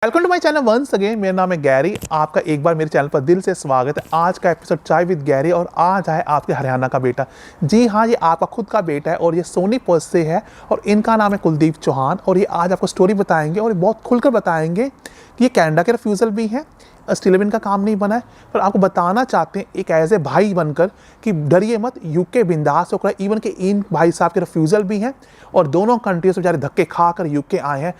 Welcome to my channel once again. मेरा नाम है गैरी। आपका एक बार मेरे चैनल पर दिल से स्वागत है। आज का एपिसोड चाय विद गैरी और आज है आपके हरियाणा का बेटा। जी हाँ, ये आपका खुद का बेटा है और ये सोनीपत से है और इनका नाम है कुलदीप चौहान। और ये आज आपको स्टोरी बताएंगे और बहुत खुलकर बताएंगे कि ये कनाडा के रिफ्यूज़ल भी हैं, ऑस्ट्रेलिया में इनका काम नहीं बना है, पर आपको बताना चाहते हैं एक एज ए भाई बनकर कि डरिए मत, यूके बिंदास होकर। इवन के इन भाई साहब के रिफ्यूज़ल भी हैं और दोनों कंट्रीज से बेचारे धक्के खा कर यूके आए हैं।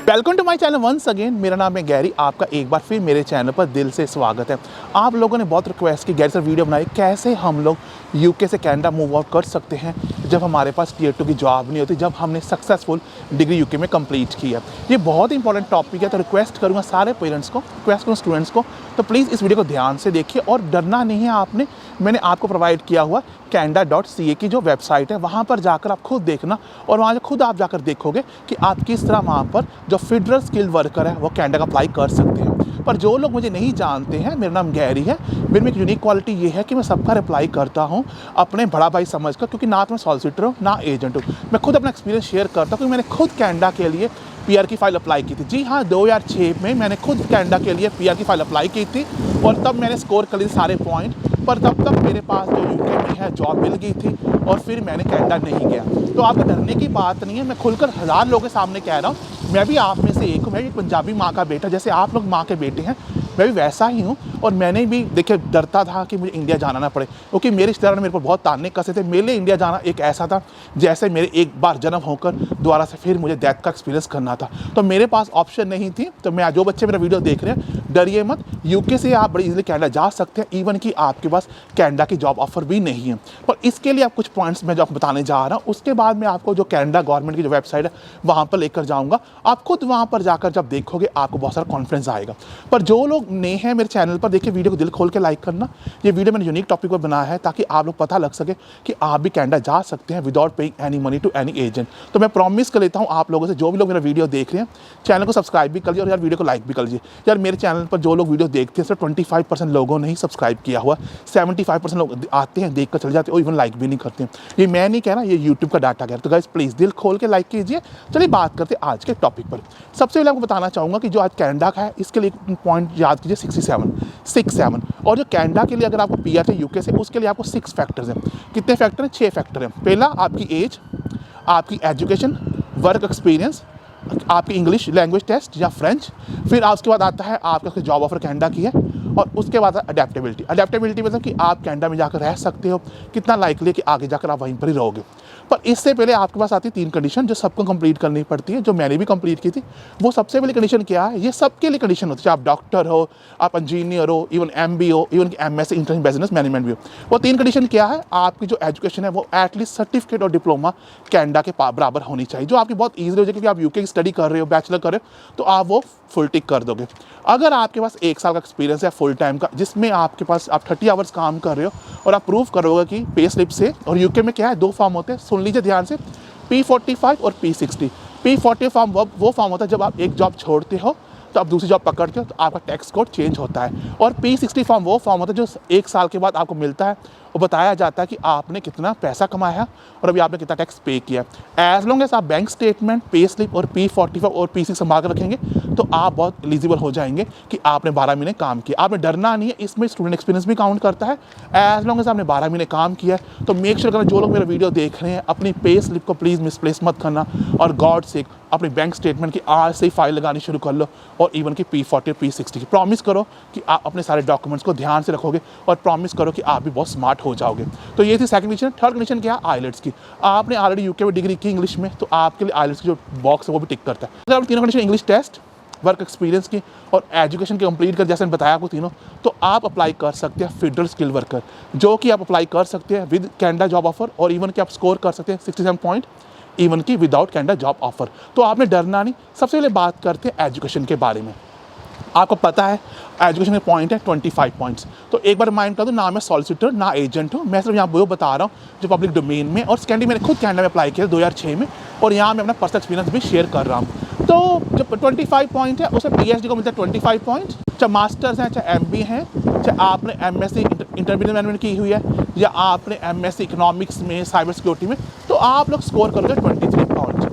Welcome to my channel once again. मेरा नाम है गैरी। आपका एक बार फिर मेरे चैनल पर दिल से स्वागत है। आप लोगों ने बहुत रिक्वेस्ट की गैरी सर वीडियो बनाई कैसे हम लोग यूके से कनाडा मूव आउट कर सकते हैं जब हमारे पास टियर 2 की जॉब नहीं होती, जब हमने सक्सेसफुल डिग्री यूके में कंप्लीट की है। ये बहुत इंपॉर्टेंट टॉपिक है, तो रिक्वेस्ट करूँगा सारे पेरेंट्स को, रिक्वेस्ट करूँगा स्टूडेंट्स को, तो प्लीज़ इस वीडियो को ध्यान से देखिए और डरना नहीं है आपने। मैंने आपको प्रोवाइड किया हुआ canada.ca की जो वेबसाइट है, वहाँ पर जाकर आप खुद देखना और वहाँ खुद आप जाकर देखोगे कि आप किस तरह वहाँ पर जो फेडरल स्किल्ड वर्कर है वो कनाडा का अप्लाई कर सकते हैं। पर जो लोग मुझे नहीं जानते हैं, मेरा नाम गैरी है। मेरे में एक यूनिक क्वालिटी ये है कि मैं सबका रिप्लाई करता हूँ अपने बड़ा भाई समझकर, क्योंकि ना तो मैं सॉलिसिटर हूँ ना एजेंट हूँ। मैं खुद अपना एक्सपीरियंस शेयर करता हूँ क्योंकि मैंने खुद कनाडा के लिए पीआर की फ़ाइल अप्लाई की थी। जी हाँ, 2006 में मैंने खुद कनाडा के लिए पीआर की फ़ाइल अप्लाई की थी और तब मैंने स्कोर कर लिए सारे पॉइंट, पर तब तक मेरे पास जो यूके में है जॉब मिल गई थी और फिर मैंने कनाडा नहीं गया। तो आपको डरने की बात नहीं है, मैं खुलकर हज़ार लोगों के सामने कह रहा हूँ। मैं भी आप में से एक हूँ, मैं भी पंजाबी माँ का बेटा, जैसे आप लोग माँ के बेटे हैं, मैं भी वैसा ही हूँ। और मैंने भी देखिए डरता था कि मुझे इंडिया जाना ना पड़े, क्योंकि मेरे रिश्तेदारों ने मेरे पर बहुत ताने कसे थे। मेरे लिए इंडिया जाना एक ऐसा था जैसे मेरे एक बार जन्म होकर दोबारा से फिर मुझे डेथ का एक्सपीरियंस करना था। तो मेरे पास ऑप्शन नहीं थी। तो मैं जो बच्चे मेरा वीडियो देख रहे हैं, डरिए मत, यूके से आप बड़ी इजीली कनाडा जा सकते हैं। इवन कि आपके पास कनाडा की जॉब ऑफर भी नहीं है। पर इसके लिए आप कुछ पॉइंट्स मैं जो आपको बताने जा रहा हूँ, उसके बाद मैं आपको जो कनाडा गवर्नमेंट की जो वेबसाइट है वहाँ पर लेकर जाऊँगा। आप खुद वहाँ पर जाकर जब देखोगे आपको बहुत सारा कॉन्फिडेंस आएगा। पर जो लोग नए हैं मेरे चैनल पर, देखिए वीडियो को दिल खोल के लाइक करना। ये वीडियो मैंने यूनिक टॉपिक पर बनाया है ताकि आप लोग पता लग सके कि आप भी कनाडा जा सकते हैं without paying any money to any agent. तो मैं प्रॉमिस कर लेता हूँ आप लोगों से, जो भी लोग मेरा वीडियो देख रहे हैं, चैनल को सब्सक्राइब भी कर लीजिए और यार वीडियो को लाइक भी कर लीजिए। यार मेरे चैनल पर जो लोग वीडियो देखते हैं सिर्फ 25% लोगों ने ही सब्सक्राइब किया हुआ, 75% लोग आते हैं, देख कर चले जाते हैं और इवन लाइक भी नहीं करते हैं। ये मैं नहीं कह रहा, ये यूट्यूब का डाटा कह रहा है। तो गाइस प्लीज़ दिल खोल के लाइक कीजिए। चलिए बात करते हैं आज के टॉपिक पर। सबसे पहले आपको बताना चाहूँगा कि जो आज कनाडा का है, इसके लिए एक पॉइंट याद कीजिए, 67। और जो कनाडा के लिए अगर आपको पीआर है यूके से, उसके लिए आपको 6 फैक्टर्स हैं। कितने फैक्टर हैं? 6 फैक्टर हैं। पहला आपकी एज, आपकी एजुकेशन, वर्क एक्सपीरियंस, आपकी इंग्लिश लैंग्वेज टेस्ट या फ्रेंच, फिर उसके बाद आता है आपका जॉब ऑफर कनाडा की है, और उसके बाद अडेप्टेबिलिटी। अडेप्टेबिलिटी मतलब कि आप कनाडा में जाकर रह सकते हो, कितना लाइकली है कि आगे जाकर आप वहीं पर ही रहोगे। पर इससे पहले आपके पास आती 3 कंडीशन जो सबको कंप्लीट करनी पड़ती है, जो मैंने भी कंप्लीट की थी। वो सबसे पहली कंडीशन क्या है? ये सबके लिए कंडीशन होती है, चाहे आप डॉक्टर हो, आप इंजीनियर हो, इवन एमबी हो, even MSc international business management भी हो। वो 3 कंडीशन क्या है? आपकी जो एजुकेशन है वो एटलीस्ट सर्टिफिकेट और डिप्लोमा कनाडा के बराबर होनी चाहिए, जो आपकी बहुत ईजी हो जाए, क्योंकि आप यूके की स्टडी कर रहे हो, बैचलर कर रहे हो, तो आप वो फुल टिक कर दोगे। अगर आपके पास 1 साल का एक्सपीरियंस है फुल टाइम का, जिसमें आपके पास आप 30 आवर्स काम कर रहे हो और आप प्रूव करोगे कि पे स्लिप से, और यूके में क्या है 2 फॉर्म होते हैं, सुन लीजिए ध्यान से, P45 और P60। P40 फॉर्म वो फॉर्म होता है जब आप एक जॉब छोड़ते हो तो आप दूसरी जॉब पकड़ते हो तो आपका टैक्स कोड चेंज होता है। और P60 फॉर्म वो फॉर्म होता है जो 1 साल के बाद आपको मिलता है और बताया जाता है कि आपने कितना पैसा कमाया और अभी आपने कितना टैक्स पे किया है। एज लॉन्ग एज आप बैंक स्टेटमेंट, पे स्लिप और P45 और P60 संभाल कर रखेंगे तो आप बहुत एलिजिबल हो जाएंगे कि आपने 12 महीने काम किया। आपने डरना नहीं है, इसमें स्टूडेंट एक्सपीरियंस भी काउंट करता है। एज लॉन्ग एज आपने 12 महीने काम किया है तो मेक श्योर करना, जो लोग मेरा वीडियो देख रहे हैं, अपनी पे स्लिप को प्लीज़ मिसप्लेस मत करना, और गॉड से अपनी बैंक स्टेटमेंट की आज से ही फाइल लगानी शुरू कर लो, और इवन की P40 P60 की प्रॉमिस करो कि आप अपने सारे डॉक्यूमेंट्स को ध्यान से रखोगे और प्रॉमिस करो कि आप भी बहुत स्मार्ट हो जाओगे। तो ये थी सेकंड कंडीशन। थर्ड कंडीशन क्या है? आइलेट्स की। आपने ऑलरेडी यूके में डिग्री की इंग्लिश में, तो आपके लिए आइलेट्स की जो बॉक्स है वो भी टिक करता है। अगर आप तीनों condition, English test, work experience की और एजुकेशन की कंप्लीट कर, जैसे मैंने बताया आपको तीनों, तो आप अप्लाई कर सकते हैं फेडरल स्किल वर्कर, जो कि आप अप्लाई कर सकते हैं विद कनाडा जॉब ऑफर, और इवन कि आप स्कोर कर सकते हैं 67 पॉइंट, इवन की विदाउट कनाडा जॉब ऑफर। तो आपने डरना नहीं। सबसे पहले बात करते हैं एजुकेशन के बारे में। आपको पता है एजुकेशन के पॉइंट है 25 पॉइंट्स। तो एक बार माइंड कर दो, ना मैं सॉलिसिटर ना एजेंट हूँ, मैं सिर्फ यहाँ वो बता रहा हूँ जो पब्लिक डोमेन में, और सेकेंडली मैंने खुद कनाडा में अप्लाई किया 2006 में, और यहाँ मैं अपना पर्सनल एक्सपीरियंस भी शेयर कर रहा हूँ। तो जो 25 पॉइंट है उसमें PhD को मिलता है 25 पॉइंट, चाहे मास्टर्स हैं, चाहे MB हैं, चाहे आपने MSc इंटरमीडिएट मैनेजमेंट की हुई है, या आपने MSc इकोनॉमिक्स में, साइबर सिक्योरिटी में, तो आप लोग स्कोर करोगे 23 पॉइंट।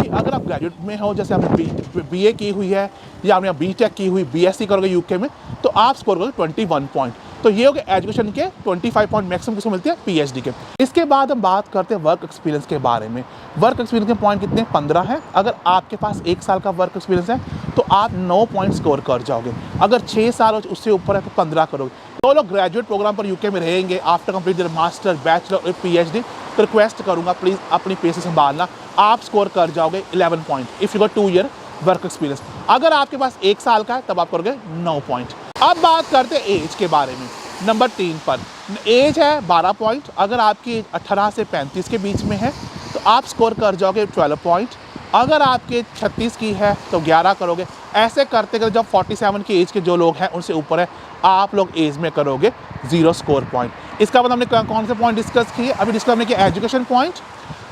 कि अगर आप ग्रेजुएट में हो, जैसे आपने बीए की हुई है या आपने बीटेक की हुई, बीएससी करोगे यूके में, तो आप स्कोर करोगे 21 पॉइंट। तो ये हो गए एजुकेशन के 25 पॉइंट मैक्सिमम किसको मिलते हैं, पीएचडी के। इसके बाद हम बात करते हैं वर्क एक्सपीरियंस के बारे में। वर्क एक्सपीरियंस के पॉइंट कितने, 15 हैं। अगर आपके पास 1 साल का वर्क एक्सपीरियंस है तो आप 9 पॉइंट स्कोर कर जाओगे। अगर 6 साल उससे ऊपर है तो 15 करोगे। तो लोग ग्रेजुएट प्रोग्राम पर यूके में रहेंगे after complete their master, bachelor और पीएचडी, तो रिक्वेस्ट करूंगा प्लीज़ अपनी पेस संभालना, आप स्कोर कर जाओगे 11 point if you got 2 year work experience. अगर आपके पास 1 साल का है तब आप करोगे 9 पॉइंट। अब बात करते हैं एज के बारे में। नंबर 3 पर एज है 12 पॉइंट। अगर आपकी एज 18 से 35 के बीच में है तो आप स्कोर कर जाओगे 12 पॉइंट। अगर आपके 36 की है तो 11 करोगे। ऐसे करते करते जब 47 की एज के जो लोग हैं उनसे ऊपर है, आप लोग एज में करोगे 0 स्कोर पॉइंट। इसका बाद हमने कौन से पॉइंट डिस्कस किए, अभी डिस्कस हमने किया education point,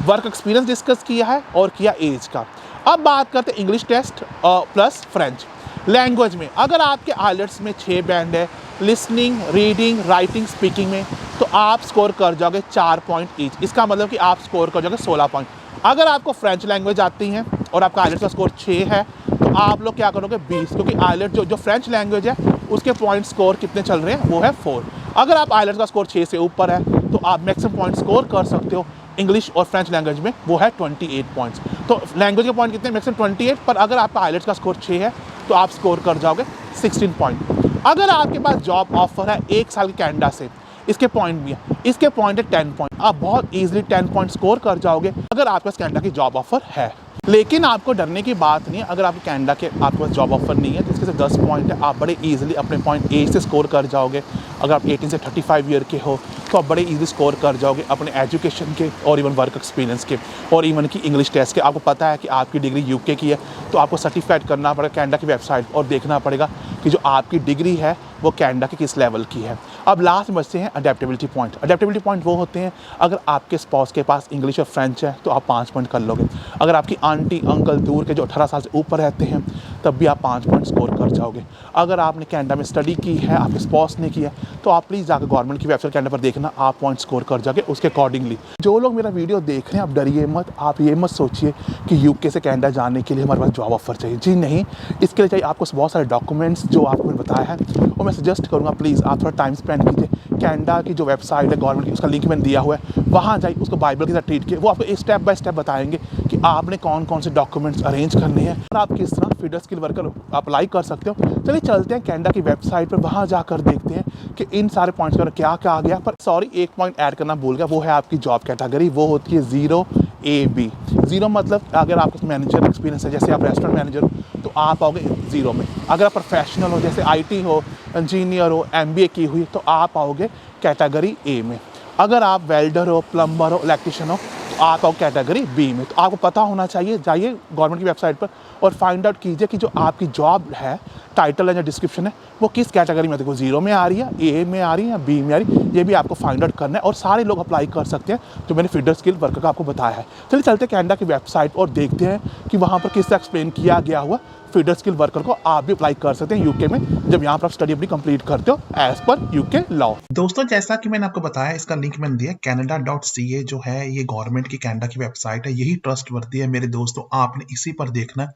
work experience discuss किया है और किया एज का। अब बात करते हैं English test plus French language में। अगर आपके आइलेट्स में 6 बैंड है, लिसनिंग, रीडिंग, राइटिंग, स्पीकिंग में, तो आप स्कोर कर जाओगे 4 पॉइंट ईच। इसका मतलब कि आप स्कोर कर जाओगे 16 पॉइंट। अगर आपको फ्रेंच लैंग्वेज आती है और आपका आइलेट्स का स्कोर 6 है तो आप लोग क्या करोगे 20, क्योंकि आइलेट जो फ्रेंच लैंग्वेज है उसके पॉइंट स्कोर कितने चल रहे हैं, वो है 4। अगर आप आइलेट्स का स्कोर 6 से ऊपर है तो आप मैक्सिमम पॉइंट स्कोर कर सकते हो इंग्लिश और फ्रेंच लैंग्वेज में, वो है 28 पॉइंट्स। तो लैंग्वेज के पॉइंट कितने, मैक्सिमम 28, पर अगर आपका आइलेट्स का स्कोर 6 है तो आप स्कोर कर जाओगे 16 पॉइंट। अगर आपके पास जॉब ऑफर है 1 साल के कनाडा से, इसके पॉइंट भी है, इसके पॉइंट है 10 पॉइंट। आप बहुत ईजिली 10 पॉइंट स्कोर कर जाओगे अगर आपके पास कनाडा की जॉब ऑफर है। लेकिन आपको डरने की बात नहीं है। अगर आपके कनाडा के आपके पास जॉब ऑफर नहीं है तो इसके सिर्फ 10 पॉइंट है, आप बड़े ईजिली अपने पॉइंट एज से स्कोर कर जाओगे। अगर आप 18 से 35 ईयर के हो तो आप बड़े ईजी स्कोर कर जाओगे अपने एजुकेशन के और इवन वर्क एक्सपीरियंस के और इवन की इंग्लिश टेस्ट के। आपको पता है कि आपकी डिग्री यूके की है तो आपको सर्टिफाइड करना पड़ेगा कनाडा की वेबसाइट और देखना पड़ेगा कि जो आपकी डिग्री है वो कनाडा के किस लेवल की है। अब लास्ट में बचते हैं अडेप्टेबिलिटी पॉइंट। अडेप्टेबिलिटी पॉइंट वो होते हैं, अगर आपके स्पाउस के पास इंग्लिश और फ्रेंच है तो आप 5 पॉइंट कर लोगे। अगर आपकी आंटी अंकल दूर के जो 18 साल से ऊपर रहते हैं तब भी आप 5 पॉइंट स्कोर कर जाओगे। अगर आपने कनाडा में स्टडी की है, आपके स्पाउस ने किया तो आप प्लीज़ जाकर गवर्नमेंट की वेबसाइट कनाडा पर देखना, आप पॉइंट स्कोर कर जाओगे उसके अकॉर्डिंगली। जो लोग मेरा वीडियो देख रहे हैं, आप डरिए मत, आप ये मत सोचिए कि यूके से कनाडा जाने के लिए हमारे पास जॉब ऑफर चाहिए। जी नहीं, इसके लिए चाहिए आपको बहुत सारे डॉक्यूमेंट्स जो आपको मैंने बताया है, और मैं सजेस्ट करूँगा प्लीज़ आप थोड़ा टाइम स्पेंड कीजिए। कनाडा की जो वेबसाइट है गवर्नमेंट की, उसका लिंक मैंने दिया हुआ है, वहाँ जाइए, उसको बाइबल के साथ ट्रीट किए। वो आपको एक स्टेप बाय स्टेप बताएंगे कि आपने कौन कौन से डॉक्यूमेंट्स अरेंज करने हैं और आप किस तरह फीडर स्किल वर्कर अप्लाई कर सकते हो। चलिए चलते हैं कनाडा की वेबसाइट पर, वहाँ जाकर देखते हैं कि इन सारे पॉइंट्स का क्या क्या आ गया। पर सॉरी, एक पॉइंट ऐड करना भूल गया, वो है आपकी जॉब कैटेगरी। वो होती है 0AB। 0 मतलब अगर आपको मैनेजर एक्सपीरियंस है, जैसे आप रेस्टोरेंट मैनेजर हो तो आप आओगे 0 में। अगर आप प्रोफेशनल हो, जैसे IT हो, इंजीनियर हो, MBA की हुई, तो आप आओगे कैटेगरी A में। अगर आप वेल्डर हो, प्लम्बर हो, इलेक्ट्रिशियन हो तो आप आओ कैटेगरी B में। तो आपको पता होना चाहिए, जाइए गवर्नमेंट की वेबसाइट पर और फाइंड आउट कीजिए कि जो आपकी जॉब है, टाइटल है या डिस्क्रिप्शन है, वो किस कैटेगरी में, देखो 0 में आ रही है, A में आ रही है या B में आ रही है, ये भी आपको फाइंड आउट करना है। और सारे लोग अप्लाई कर सकते हैं जो मैंने फीडर स्किल वर्कर का आपको बताया है। चलिए चलते कनाडा की वेबसाइट और देखते हैं कि वहाँ पर किस तरह एक्सप्लेन किया गया हुआ फीडर स्किल वर्कर को आप भी अप्लाई कर सकते हैं यूके में, जब यहाँ पर आप स्टडी अपनी कंप्लीट करते हो एज पर यूके लॉ। दोस्तों, जैसा कि मैंने आपको बताया, इसका लिंक मैंने दिया। canada.ca जो है ये गवर्नमेंट की कनाडा की वेबसाइट है, यही ट्रस्टवर्दी है मेरे दोस्तों। आपने इसी पर देखना है,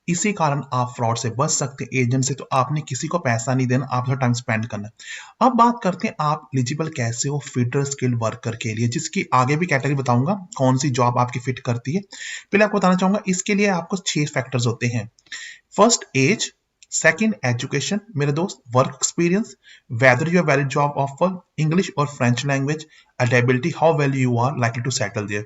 इसी कारण आप फ्रॉड से बच सकते हैं, एजेंट से। तो आपने किसी को पैसा नहीं देना, आप टाइम स्पेंड करना है। अब बात करते हैं आप एलिजिबल कैसे हो फीडर स्किल वर्कर के लिए, जिसकी आगे भी कैटेगरी बताऊंगा कौन सी जॉब आपकी फिट करती है। पहले आपको बताना चाहूंगा, इसके लिए आपको 6 फैक्टर्स होते हैं। First, as. सेकंड, एजुकेशन मेरे दोस्त। Work experience, whether you are valid job offer, English or French language, adaptability, how well you are likely to settle there.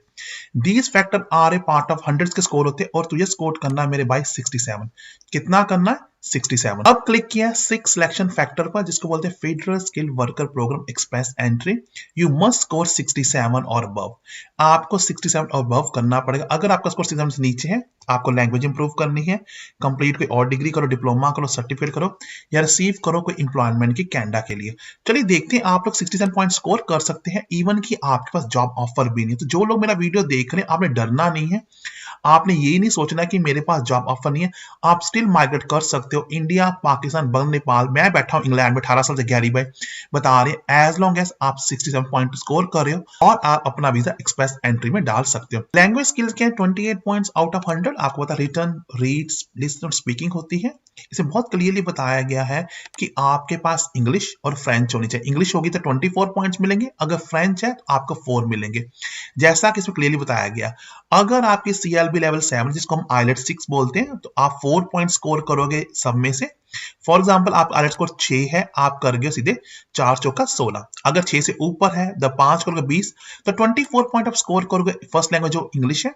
These factor are a part of hundreds के score होते हैं और तुझे score करना है मेरे भाई 67। कितना करना है? 67। अब क्लिक किया 6 सिलेक्शन फैक्टर पर, जिसको बोलते हैं federal skill worker programme express entry. You must score 67 और अबव। आपको 67 और अबव करना पड़ेगा। अगर आपका स्कोर 67 से नीचे है, आपको लैंग्वेज इंप्रूव करनी है, कंप्लीट कोई और डिग्री करो, डिप्लोमा करो, सर्टिफिकेट करो या रिसीव करो कोई एम्प्लॉयमेंट की कनाडा के लिए। चलिए देखते हैं, आप लोग 67 पॉइंट स्कोर कर सकते हैं, इवन कि आपके पास जॉब ऑफर भी नहीं है। तो जो लोग मेरा वीडियो देख रहे हैं, आपने डरना नहीं है। आपने ये नहीं सोचना कि मेरे पास जॉब ऑफर नहीं है, आप स्टिल माइग्रेट कर सकते हो। इंडिया, पाकिस्तान, बंग, नेपाल, मैं बैठा हूँ इंग्लैंड में 18 साल से, गैरी भाई बता रहे हैं, एज लॉन्ग एज आप 67 पॉइंट स्कोर कर रहे हो और आप अपना वीजा एक्सप्रेस एंट्री में डाल सकते हो। लैंग्वेज स्किल्स के 28 पॉइंट्स आउट ऑफ 100 आपको पता रिटर्न, रीड, लिसन और स्पीकिंग होती है। इसे बहुत क्लियरली बताया गया है कि आपके पास इंग्लिश और फ्रेंच होनी चाहिए। इंग्लिश होगी तो 24 पॉइंट्स मिलेंगे, अगर फ्रेंच है तो आपको 4 मिलेंगे, जैसा कि इसमें क्लियरली बताया गया। अगर आपकी CLB लेवल 7 जिसको हम IELTS 6 बोलते हैं, तो आप 4 पॉइंट स्कोर करोगे सब में से। फॉर एग्जाम्पल आप IELTS स्कोर 6 है, आप करोगे सीधे 4 चौका 16। अगर 6 से ऊपर है तो 5 करोगे 20, तो 24 पॉइंट आप स्कोर करोगे फर्स्ट लैंग्वेज जो इंग्लिश है,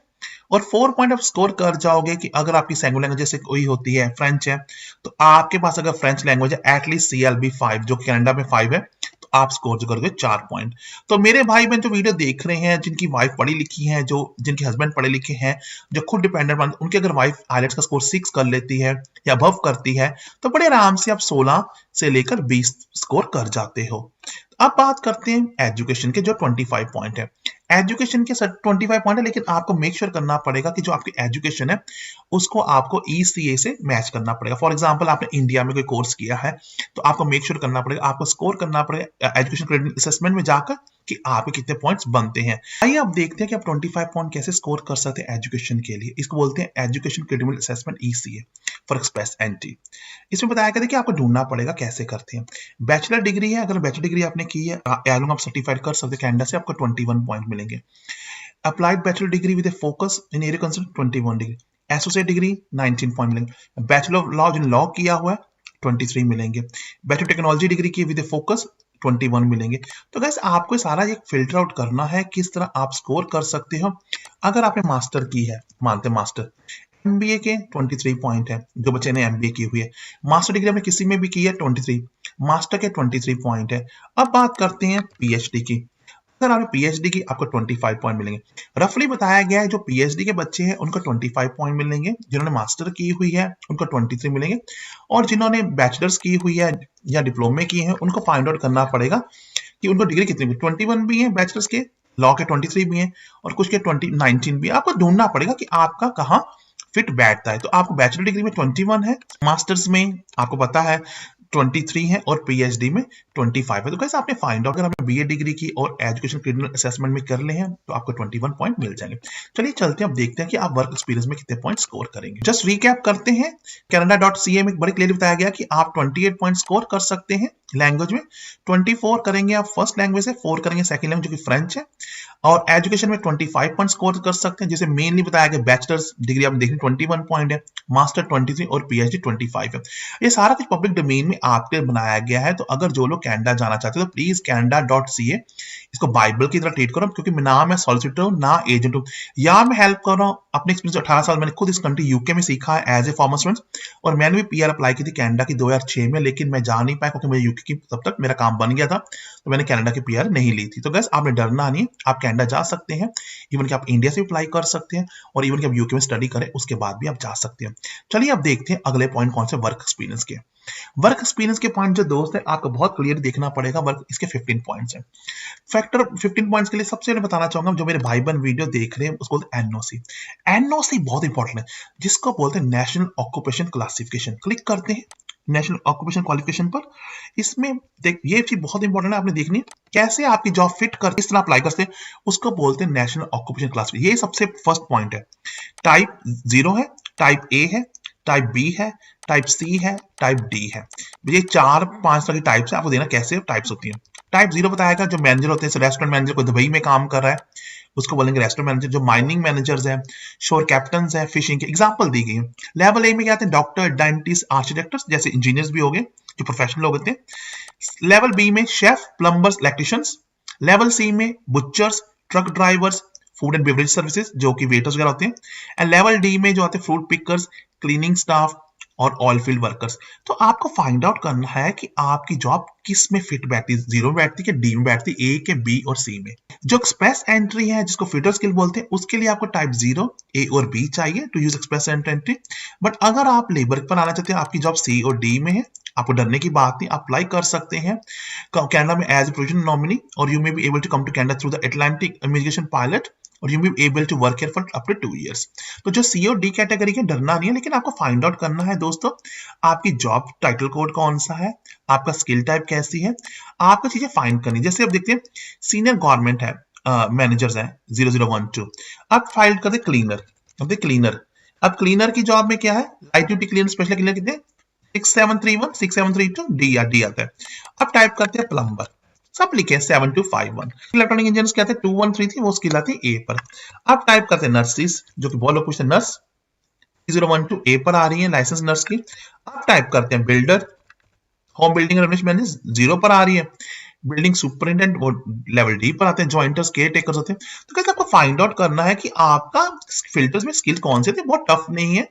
और 4 पॉइंट आप स्कोर कर जाओगे कि अगर आपकी सेकंड लैंग्वेज जैसे कोई होती है फ्रेंच है, तो आपके पास अगर फ्रेंच लैंग्वेज है एटलीस्ट CLB 5 जो कनाडा में 5 है, तो आप स्कोर जो करोगे 4 पॉइंट। तो मेरे भाई बहन जो वीडियो देख रहे हैं, जिनकी वाइफ पढ़ी लिखी है, जो जिनके हस्बैंड पढ़े लिखे हैं, जो खुद डिपेंडेंट बन, उनकी अगर वाइफ IELTS का स्कोर 6 कर लेती है या अबव करती है, तो बड़े आराम से आप 16 से लेकर 20 स्कोर कर जाते हो। अब बात करते हैं एजुकेशन के, जो 25 पॉइंट है। एजुकेशन के 25 पॉइंट है, लेकिन आपको मेक श्योर करना पड़ेगा कि जो आपकी एजुकेशन है उसको आपको ECA से मैच करना पड़ेगा। फॉर एग्जांपल आपने इंडिया में कोई कोर्स किया है, तो आपको मेक श्योर करना पड़ेगा, आपको स्कोर करना पड़ेगा एजुकेशन क्रेडिट असेसमेंट में जाकर कि आपके कितने पॉइंट्स बनते हैं। आइए अब देखते हैं कि आप 25 पॉइंट कैसे स्कोर कर सकते हैं एजुकेशन के लिए। इसको बोलते हैं education credit assessment ECA for express entry. इसमें बताया गया था कि आपको ढूंढना पड़ेगा कैसे करते हैं। बैचलर डिग्री है, अगर बैचलर डिग्री आपने की है, आप सर्टिफाइड कर सकते हैं कनाडा से, आपको 21 पॉइंट मिलेंगे। Applied bachelor degree with a focus in area concern 21 degree, associate degree 19 point मिलेंगे। बैचलर ऑफ लॉ जिन लॉ किया हुआ है 23 मिलेंगे। बैचलर टेक्नोलॉजी डिग्री की विद ए फोकस 21 मिलेंगे। तो गैस आपको सारा एक फिल्टर आउट करना है किस तरह आप स्कोर कर सकते हो। अगर आपने मास्टर की है, मानते मास्टर, MBA के 23 पॉइंट है, जो बच्चे ने MBA की हुई है, मास्टर डिग्री आपने किसी में भी की है 23, मास्टर के 23 पॉइंट है। अब बात करते हैं PhD की। अगर आपने PhD की, आपको 25 पॉइंट मिलेंगे। रफली बताया गया है जो PhD के बच्चे हैं उनको 25 पॉइंट मिलेंगे, जिन्होंने मास्टर की हुई है उनको 23 मिलेंगे, और जिन्होंने बैचलर्स की हुई है या डिप्लोमे की है उनको फाइंड आउट करना पड़ेगा कि उनको डिग्री कितनी, 21 भी है बैचलर्स के, लॉ के 23 भी है, और कुछ के 19 भी है। आपको ढूंढना पड़ेगा कि आपका कहाँ फिट बैठता है। तो आपको बैचलर डिग्री में 21 है, मास्टर्स में आपको पता है 23 है, और PhD में 25 है। तो कैसे आपने फाइंड आउट, अगर आपने BA डिग्री की और एजुकेशन क्रेडिट असेसमेंट में कर ले हैं तो आपको 21 पॉइंट मिल जाएंगे। चलिए चलते हैं, अब देखते हैं कि आप वर्क एक्सपीरियंस में कितने पॉइंट स्कोर करेंगे। जस्ट रिकैप करते हैं, Canada.ca में बड़े क्लियरली बताया गया कि आप 28 पॉइंट स्कोर कर सकते हैं लैंग्वेज में। 24 करेंगे आप फर्स्ट लैंग्वेज से, 4 करेंगे सेकंड लैंग्वेज जो कि फ्रेंच है, और एजुकेशन में 25 पॉइंट स्कोर कर सकते हैं, जिसे मेनली बताया गया बैचलर्स डिग्री आपने देखनी 21 पॉइंट है, मास्टर 23 और PhD 25 है। ये सारा कुछ पब्लिक डोमेन में आपके लिए बनाया गया है। तो अगर जो लोग कनाडा जाना चाहते हो तो प्लीज Canada.ca इसको बाइबल की तरह ट्रीट करो, क्योंकि ना मैं सॉलिसिटर हूँ ना एजेंट हूँ, या मैं हेल्प कर रहा हूँ अपने एक्सपीरियंस। 18 साल मैंने खुद इस कंट्री यूके में सीखा है एज ए फॉर्मर स्टूडेंट, और मैंने भी PR अप्लाई की थी कनाडा की 2006 में, लेकिन मैं जा नहीं पाया क्योंकि मुझे यूके की तब तक मेरा काम बन गया था, तो मैंने कनाडा की PR नहीं ली थी। तो गैस आपने डरना नहीं, आप कनाडा जा सकते हैं, इवन कि आप इंडिया से भी अप्लाई कर सकते हैं, और इवन कि आप यूके में स्टडी करें उसके बाद भी आप जा सकते हैं। चलिए अब देखते हैं अगले पॉइंट कौन से, वर्क एक्सपीरियंस के। वर्क एक्सपीरियंस के पॉइंट जो दोस्त है आपको बहुत क्लियर देखना पड़ेगा। वर्क इसके 15 पॉइंट्स हैं। फैक्टर 15 पॉइंट्स के लिए सबसे पहले बताना चाहूंगा, जो मेरे भाई बहन वीडियो देख रहे हैं उसको बोलते हैं NOC। NOC बहुत इंपॉर्टेंट है, जिसको बोलते हैं नेशनल ऑक्यूपेशन क्लासिफिकेशन। क्लिक करते हैं नेशनल ऑक्यूपेशन क्वालिफिकेशन पर। इसमें देख ये चीज बहुत इंपॉर्टेंट है, आपने देखनी है कैसे आपकी जॉब फिट कर किस तरह अप्लाई करते हैं, उसको बोलते हैं नेशनल ऑक्यूपेशन क्लासिफिकेशन। ये सबसे फर्स्ट पॉइंट है। टाइप 0 है, टाइप A है, टाइप B है, टाइप C है, टाइप D है। ये 4-5 तरह की टाइप्स है, आपको देना कैसे टाइप्स होती हैं। टाइप 0 बताएगा जो मैनेजर होते हैं, रेस्टोरेंट मैनेजर कोई दुबई में काम कर रहा है उसको बोलेंगे रेस्टोरेंट मैनेजर। जो माइनिंग मैनेजर्स हैं, शोर कैप्टन्स हैं, फिशिंग के एग्जांपल दी गई है। लेवल A में क्या आते हैं, डॉक्टर, डेंटिस्ट, आर्किटेक्ट्स जैसे इंजीनियर्स भी हो गए जो प्रोफेशनल लोग होते हैं। लेवल B में chef, plumbers, electricians. Level C में butchers, truck drivers, food and beverage services जो कि वेटर्स वगैरह होते हैं। एंड लेवल D में जो आते हैं फ्रूट पिकर्स, क्लीनिंग स्टाफ और ऑयल फील्ड वर्कर्स। तो आपको फाइंड आउट करना है कि आपकी जॉब किस में फिट बैठती है, 0 में बैठती है, D में बैठती है, A के B और C में। जो एक्सप्रेस एंट्री है जिसको फिटर स्किल बोलते हैं, उसके लिए आपको टाइप 0, A और B चाहिए to use express entry. But अगर आप लेबर पर आना चाहते हैं, आपकी जॉब C और D में है, आपको डरने की बात नहीं, अप्लाई कर सकते हैं कनाडा में एज ए प्रोविजनल नॉमिनी, और you may be able to come to Canada through the Atlantic immigration pilot और you be able to work here for up to 2 years. तो जो सी और डी कैटेगरी के डरना नहीं है, लेकिन आपको फाइंड आउट करना है दोस्तों आपकी जॉब टाइटल कोड कौन सा है, आपका स्किल टाइप कैसी है, आपको चीजें फाइंड करनी। जैसे अब देखते हैं सीनियर गवर्नमेंट है, मैनेजर्स है 0012, अब फाइल कर दे क्लीनर। अब देख क्लीनर, अब क्लीनर की जॉब में क्या है, light duty cleaner, special cleaner कितने 6731 6732 डी या डी आता है। अब टाइप करते हैं प्लम्बर, सब लिखे 7251। इलेक्ट्रॉनिक इंजीनियर्स क्या थे 2133, वो स्किल आती है ए पर। अब टाइप करते हैं नर्सिस, जो कि बहुत लोग पूछते हैं नर्स 012 ए पर आ रही है लाइसेंस नर्स की। अब टाइप करते हैं बिल्डर, होम बिल्डिंग मैनेज 0 पर आ रही है। बिल्डिंग सुपरिटेंडेंट वो लेवल डी पर आते हैं, जॉइंटर्स केयर टेकर्स होते हैं। तो कैसे आपको फाइंड आउट करना है कि आपका फिल्टर्स में स्किल कौन से थे, बहुत टफ नहीं है।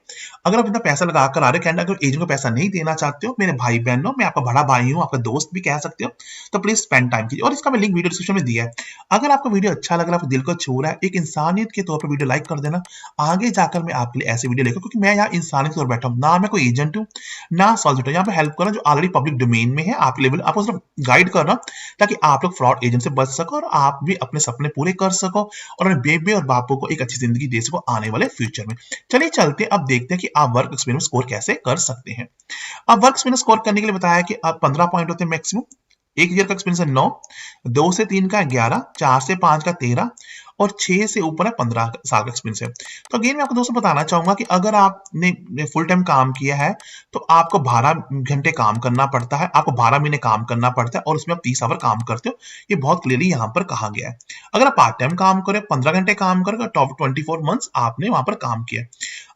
अगर आप इतना पैसा लगा कर आ रहे हो कैनेडा, अगर एजेंट को पैसा नहीं देना चाहते हो, मेरे भाई बहन हो, मैं आपका बड़ा भाई हूँ, आपका दोस्त भी कह सकते हो, तो प्लीज स्पेंड टाइम कीजिए। और इसका मैं लिंक वीडियो डिस्क्रिप्शन में दिया है। अगर आपको वीडियो अच्छा लग रहा है, आपको दिल को छू रहा है, एक इंसानियत के तौर पर वीडियो लाइक कर देना। आगे जाकर मैं आपके लिए ऐसे वीडियो लेकर, क्योंकि मैं यहाँ इंसानियत के तौर पर बैठा हूँ, ना मैं कोई एजेंट हूँ ना सॉलिसिटर, यहाँ पे हेल्प करना जो ऑलरेडी पब्लिक डोमेन में है, आप लेवल आपको सिर्फ गाइड करना ताकि आप लोग फ्रॉड एजेंट से बच सको और आप भी अपने सपने पूरे कर सको और अपने बेबे और बापू को एक अच्छी जिंदगी दे सको आने वाले फ्यूचर में। चलिए चलते हैं, अब देखते हैं कि आप वर्क एक्सपीरियंस स्कोर कैसे कर सकते हैं। अब वर्क एक्सपीरियंस स्कोर करने के लिए बताया कि आप 15 पॉइंट होते हैं मैक्सिमम। 1 ईयर का एक्सपीरियंस है 9, 2 से 3 का 11, 4 से 5 का 13 और 6 से ऊपर है 15 साल का एक्सपीरियंस है। तो अगेन मैं आपको दोस्तों बताना चाहूंगा कि अगर आपने फुल टाइम काम किया है तो आपको 12 घंटे काम करना पड़ता है, आपको 12 महीने काम करना पड़ता है और उसमें आप 30 आवर काम करते हो, ये बहुत क्लियरली यहाँ पर कहा गया है। अगर आप पार्ट टाइम काम करें 15 घंटे काम करें, टॉप 24 मंथ्स आपने वहां पर काम किया है।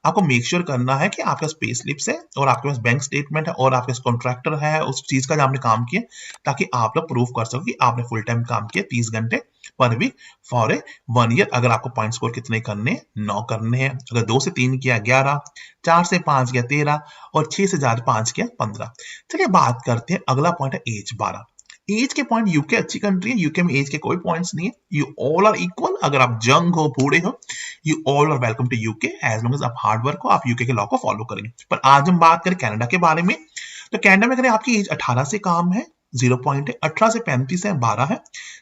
आपको मेक श्योर करना है कि आपके पास पे स्लिप्स है और आपके पास बैंक स्टेटमेंट है और आपके पास कॉन्ट्रैक्टर है उस चीज का जो आपने काम किया, ताकि आप लोग प्रूव कर सको कि आपने फुल टाइम काम किया 30 घंटे पर वीक फॉर ए 1 ईयर। अगर आपको पॉइंट स्कोर कितने करने 9 करने हैं, अगर 2 से 3 किया 11, 4 से 5 किया 13 और 6 से ज्यादा 5 किया 15। चलिए बात करते हैं, अगला पॉइंट है एज 12। एज के पॉइंट, यूके अच्छी कंट्री है, यूके में एज के कोई पॉइंट्स नहीं है, यू ऑल आर इक्वल। अगर आप जंग हो, बूढ़े हो, you all are welcome to UK as long as आप हार्ड वर्क हो, आप यूके के लॉ को फॉलो करेंगे। पर आज हम बात करें कनाडा के बारे में, तो कनाडा में करें आपकी एज 18 से काम है 0 पॉइंट है, 18 से 35 है 12 है,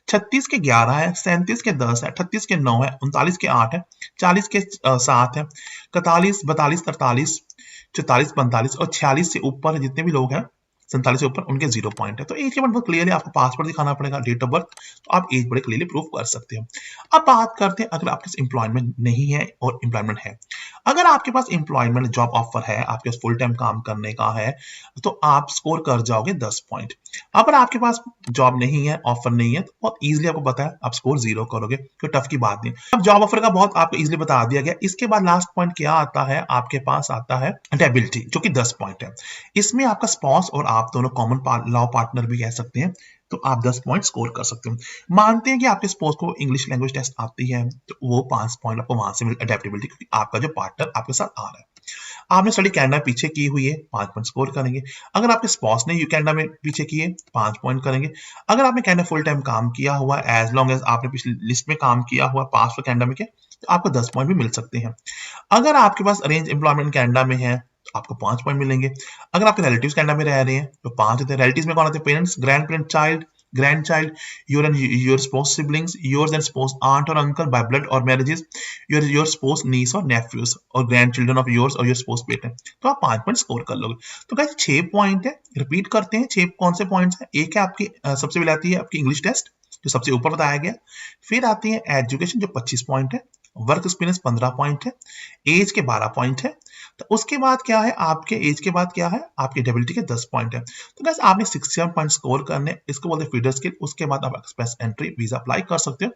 36 के 11 है, 37 के 10 है, 38 के 9 है, 39 के 8 है, 40 के 7 है, 41, 42, 43, 44, 45 और 46 से ऊपर जितने भी लोग हैं 47 से ऊपर उनके 0 पॉइंट है। तो एज के बाद बहुत क्लियरली आपको पासपोर्ट दिखाना पड़ेगा, डेट ऑफ बर्थ, तो आप एज बड़े क्लियरली प्रूव कर सकते हो। अब बात करते हैं अगर आपके पास एम्प्लॉयमेंट नहीं है और एम्प्लॉयमेंट है। अगर आपके पास एम्प्लॉयमेंट जॉब ऑफर है, आपके पास फुल टाइम काम करने का है, तो आप स्कोर कर जाओगे 10 पॉइंट। अगर आपके पास जॉब नहीं है, ऑफर नहीं है, तो बहुत इजीली आपको पता है आप स्कोर 0 करोगे, कोई टफ की बात नहीं। अब जॉब ऑफर का बहुत आपको इजीली बता दिया गया। इसके बाद लास्ट पॉइंट क्या आता है, आपके पास आता है एडेबिलिटी, जो कि 10 पॉइंट है। इसमें आपका स्पॉस और आप दोनों कॉमन लॉ पार्टनर भी कह सकते हैं, तो आप 10 पॉइंट स्कोर कर सकते हो। मानते हैं कि आपके स्पोर्ट्स को इंग्लिश लैंग्वेज टेस्ट आती है, तो वो 5 पॉइंट आपको वहां से मिल अडेप्टेबिलिटी, क्योंकि आपका जो पार्टनर आपके साथ आ रहा है। आपने स्टडी कनाडा पीछे की हुई है, 5 पॉइंट स्कोर करेंगे। अगर आपके स्पॉस ने कनाडा में पीछे किए 5 पॉइंट करेंगे। अगर आपने कनाडा फुल टाइम काम किया हुआ है, एज लॉन्ग एज आपने पिछली लिस्ट में काम किया हुआ, पास तो कनाडा में किया, तो आपको 10 पॉइंट भी मिल सकते हैं। अगर आपके पास अरेंज एम्प्लॉयमेंट कनाडा में है, आपको 5 पॉइंट मिलेंगे। अगर आपके रिलेटिव्स कनाडा में रह रहे हैं तो 5 होते हैं। रिलेटिव्स में कौन आते हैं, parents, grand parent, child, grandchild, your spouse siblings, yours and spouse aunt or uncle by blood or marriages, your spouse niece or nephews और grandchildren of yours और your spouse बेटे, तो आप 5 पॉइंट स्कोर कर लोगे। तो गाइस 6 पॉइंट है, repeat करते हैं 6 कौन से पॉइंट्स हैं। एक है आपकी सबसे पहले आती है आपकी इंग्लिश टेस्ट, जो सबसे ऊपर बताया गया। फिर आती है एजुकेशन, जो 25 पॉइंट है। वर्क एक्सपीरियंस 15 पॉइंट है। एज के 12 पॉइंट है। तो उसके बाद क्या है, आपके एज के बाद क्या है, आपकी एबिलिटी के 10 पॉइंट है। तो गाइस आपने 67 पॉइंट स्कोर करने, इसको बोलते हैं फीडर स्किल। उसके बाद आप एक्सप्रेस एंट्री वीजा अप्लाई कर सकते हो,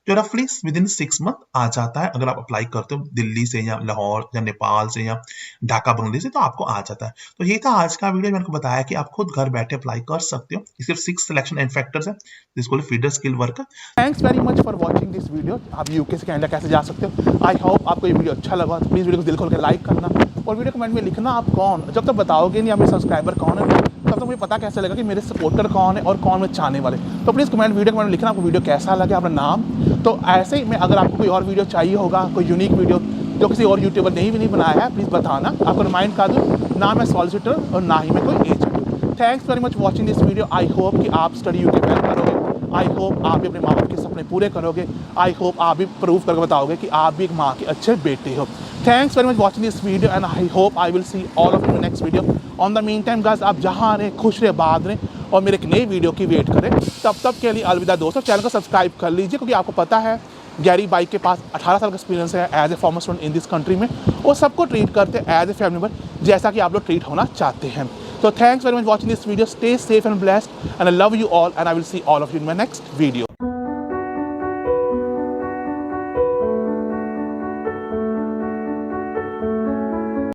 जो रफली विद इन 6 मंथ आ जाता है। अगर आप अप्लाई करते हो दिल्ली से या लाहौर या नेपाल से या ढाका बंगलादेश से, तो आपको आ जाता है। तो ये था आज का वीडियो, मैंने आपको बताया कि आप खुद घर बैठे अप्लाई कर सकते हो। सिर्फ 6 सिलेक्शन एंड फैक्टर्स है, जिसको feeder skill worker. Thanks very much for watching this video. आप यूके से कनाडा कैसे जा सकते हो। आई होप आपको ये वीडियो अच्छा लगा, तो प्लीज़ वीडियो को दिल खोल के लाइक करना और वीडियो कमेंट में लिखना आप कौन, जब तक बताओगे नहीं आप मेरे सब्सक्राइबर कौन है, तब तक मुझे पता कैसे लगेगा कि मेरे सपोर्टर कौन है और कौन मेरे चाहने वाले। तो प्लीज़ वीडियो कमेंट में लिखना आपको वीडियो कैसा लगे, अपना नाम। तो ऐसे ही मैं, अगर आपको कोई और वीडियो चाहिए होगा, कोई यूनिक वीडियो जो किसी और यूट्यूबर ने भी नहीं बनाया है, प्लीज़ बताना। आपको रिमाइंड कर दूँ, ना मैं सॉलिसिटर और ना ही मैं कोई agent. Thanks very much watching this video. I hope कि आप स्टडी यूके वेल करोगे, आई होप आप भी अपने माँ बाप के सपने पूरे करोगे। आई होप आप भी प्रूव करके बताओगे कि आप भी एक माँ के अच्छे बेटे हो। Thanks very much watching this video and I hope I will see all of you next video. On the mean time guys, आप जहाँ रहें खुश रहे, बात रहें और मेरे एक नई वीडियो की वेट करें। तब के लिए अलविदा दोस्तों। चैनल को सब्सक्राइब कर लीजिए, क्योंकि आपको पता है गैरी बाइक के पास 18 साल का एक्सपीरियंस है as a former student in this country में। वो सबको ट्रीट करते हैं एज ए फैमिली मेंबर, जैसा कि आप लोग ट्रीट होना चाहते हैं। So thanks very much for watching this video. Stay safe and blessed, and I love you all, and I will see all of you in my next video.